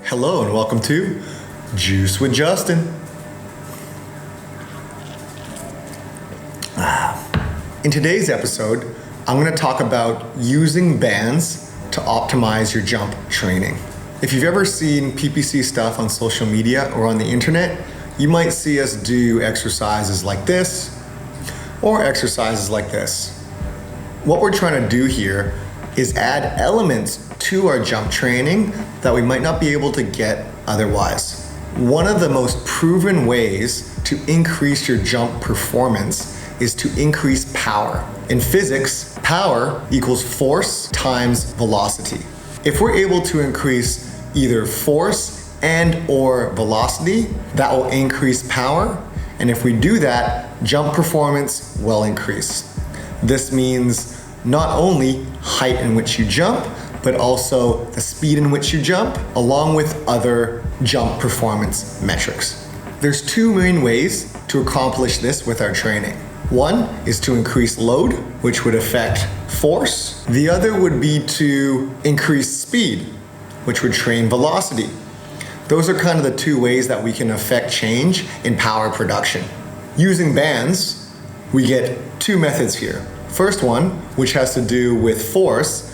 Hello and welcome to Juice with Justin. In today's episode, I'm going to talk about using bands to optimize your jump training. If you've ever seen PPC stuff on social media or on the internet, you might see us do exercises like this or exercises like this. What we're trying to do here is add elements to our jump training that we might not be able to get otherwise. One of the most proven ways to increase your jump performance is to increase power. In physics, power equals force times velocity. If we're able to increase either force and or velocity, that will increase power. And if we do that, jump performance will increase. This means not only height in which you jump, but also the speed in which you jump, along with other jump performance metrics. There's two main ways to accomplish this with our training. One is to increase load, which would affect force. The other would be to increase speed, which would train velocity. Those are kind of the two ways that we can affect change in power production. Using bands, we get two methods here. First one, which has to do with force,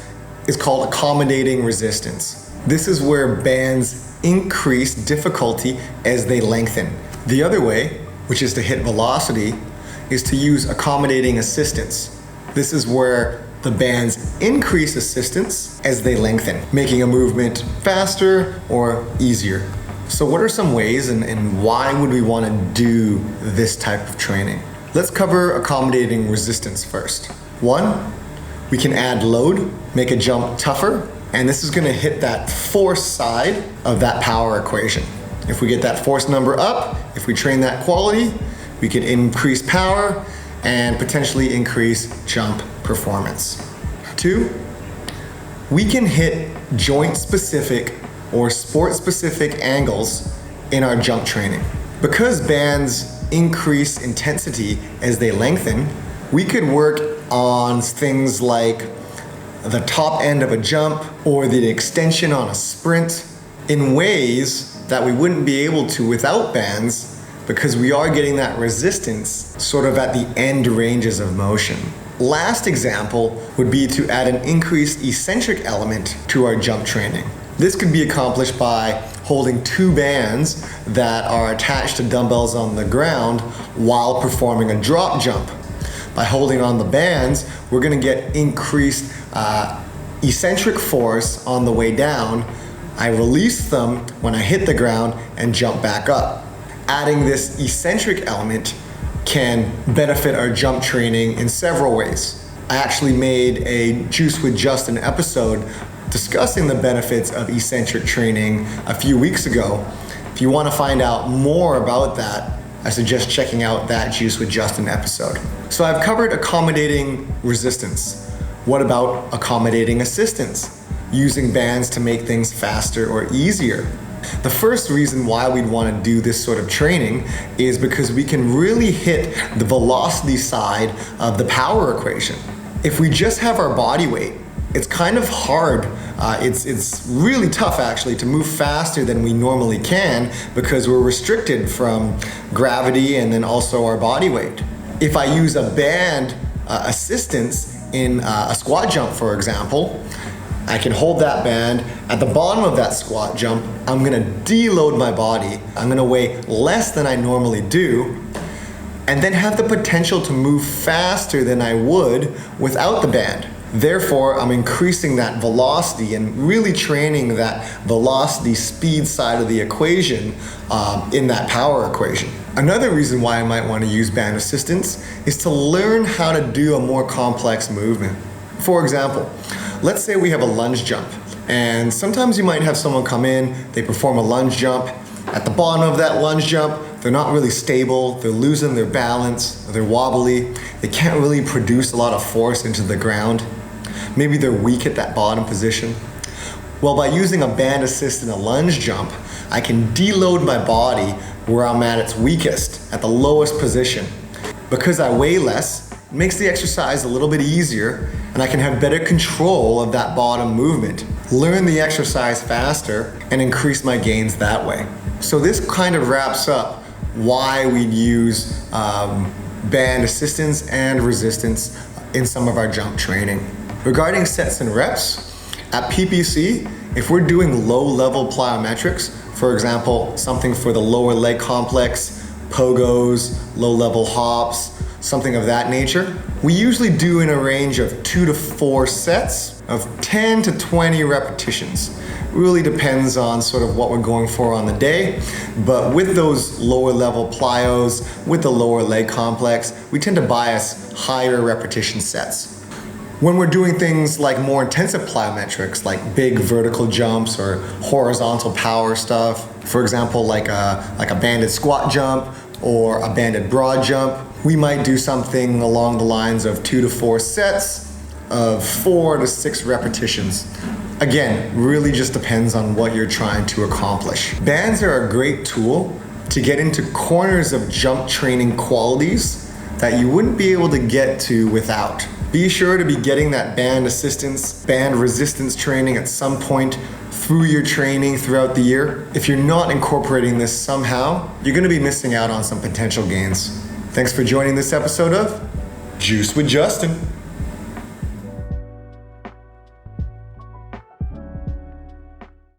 is called accommodating resistance. This is where bands increase difficulty as they lengthen. The other way, which is to hit velocity, is to use accommodating assistance. This is where the bands increase assistance as they lengthen, making a movement faster or easier. So what are some ways and why would we want to do this type of training? Let's cover accommodating resistance first. One, we can add load, make a jump tougher, and this is going to hit that force side of that power equation. If we get that force number up, if we train that quality, we can increase power and potentially increase jump performance. Two, we can hit joint-specific or sport-specific angles in our jump training. Because bands increase intensity as they lengthen, we could work on things like the top end of a jump or the extension on a sprint in ways that we wouldn't be able to without bands, because we are getting that resistance sort of at the end ranges of motion. Last example would be to add an increased eccentric element to our jump training. This could be accomplished by holding two bands that are attached to dumbbells on the ground while performing a drop jump. By holding on the bands, we're gonna get increased eccentric force on the way down. I release them when I hit the ground and jump back up. Adding this eccentric element can benefit our jump training in several ways. I actually made a Juice with Justin episode discussing the benefits of eccentric training a few weeks ago. If you want to find out more about that, I suggest checking out that Juice with Justin episode. So I've covered accommodating resistance. What about accommodating assistance? Using bands to make things faster or easier. The first reason why we'd want to do this sort of training is because we can really hit the velocity side of the power equation. If we just have our body weight, it's kind of hard. It's really tough actually to move faster than we normally can because we're restricted from gravity and then also our body weight. If I use a band assistance in a squat jump, for example, I can hold that band. At the bottom of that squat jump, I'm gonna deload my body. I'm gonna weigh less than I normally do, and then have the potential to move faster than I would without the band. Therefore, I'm increasing that velocity and really training that velocity speed side of the equation in that power equation. Another reason why I might want to use band assistance is to learn how to do a more complex movement. For example, let's say we have a lunge jump, and sometimes you might have someone come in, they perform a lunge jump. At the bottom of that lunge jump, they're not really stable, they're losing their balance, they're wobbly, they can't really produce a lot of force into the ground. Maybe they're weak at that bottom position. Well, by using a band assist in a lunge jump, I can deload my body where I'm at its weakest, at the lowest position. Because I weigh less, it makes the exercise a little bit easier, and I can have better control of that bottom movement. learn the exercise faster, and increase my gains that way. So this kind of wraps up why we'd use band assistance and resistance in some of our jump training. Regarding sets and reps, at PPC, if we're doing low-level plyometrics, for example, something for the lower leg complex, pogos, low-level hops, something of that nature, we usually do in a range of 2 to 4 sets of 10 to 20 repetitions. Really depends on sort of what we're going for on the day, but with those lower level plyos, with the lower leg complex, we tend to bias higher repetition sets. When we're doing things like more intensive plyometrics, like big vertical jumps or horizontal power stuff, for example, like a banded squat jump or a banded broad jump, we might do something along the lines of 2 to 4 sets of 4 to 6 repetitions. Again, really just depends on what you're trying to accomplish. Bands are a great tool to get into corners of jump training qualities that you wouldn't be able to get to without. Be sure to be getting that band assistance, band resistance training at some point through your training throughout the year. If you're not incorporating this somehow, you're going to be missing out on some potential gains. Thanks for joining this episode of Juice with Justin.